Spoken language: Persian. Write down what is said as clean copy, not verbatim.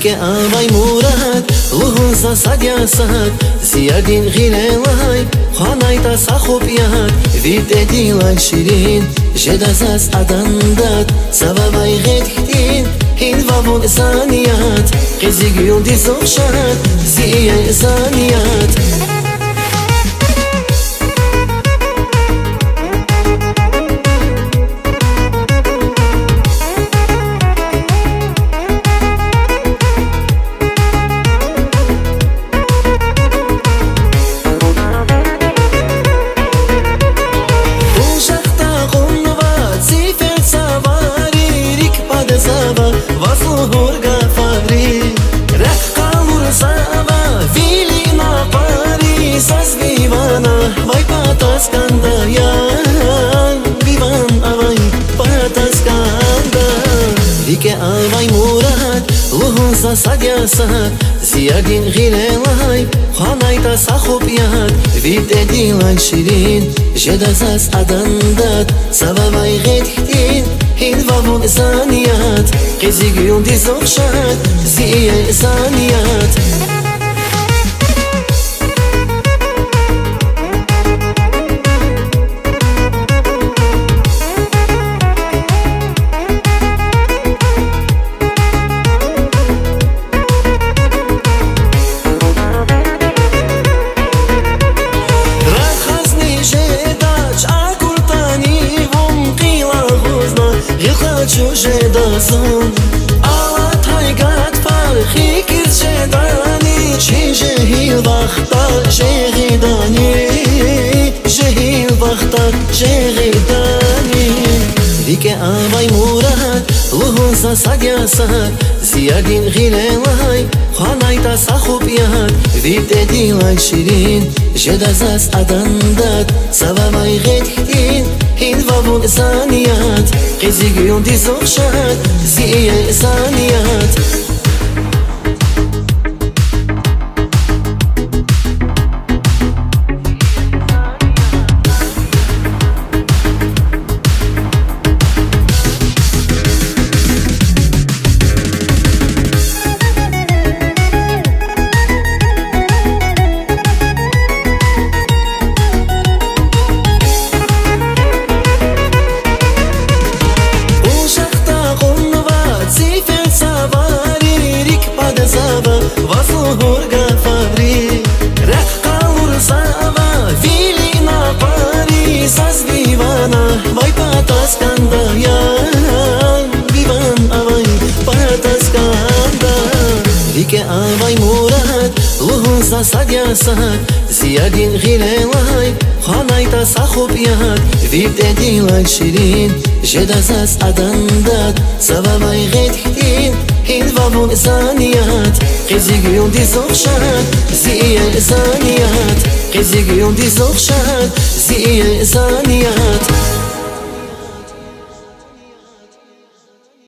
دیگه آوای مورد لحظه سادیاسد زیادین غیلای خانای تا سخوبیاد ویده دیلای شیرین جداز از ادنداد سوابای غدین این وابون زانیات قزی گیون دی زوشد زیه زانیات دیگه آوای مورد لحظه سادیاسد زیادین غیلای خانای تا سخوبیاد ویده دیلای شیرین جداز از ادنداد سوابای غدین این وابون زانیات قزی گیون دی زوشد زیه زانیات چوجه دازم آوات های گاد فرخی کز جدانی چی جهیل وقتا جغیدانی جهیل وقتا جغیدانی دیگه آوای مورد لحظه سادیاسد زیادین غیلای خانای تا سخوبیاد ویده دیلای شیرین جداز از ادنداد سوابای غدین این وابون زانیات قزی گیون دی زوشد زیه زانیات دیگه آوای مورد لحظه سادیاسد زیادین غیلای خانای تا سخوبیاد ویده دیلای شیرین جداز از ادنداد سوابای غدین این وابون زانیات قزی گیون دی زوشد زیه زانیات قزی گیون دی زوشد زیه زانیات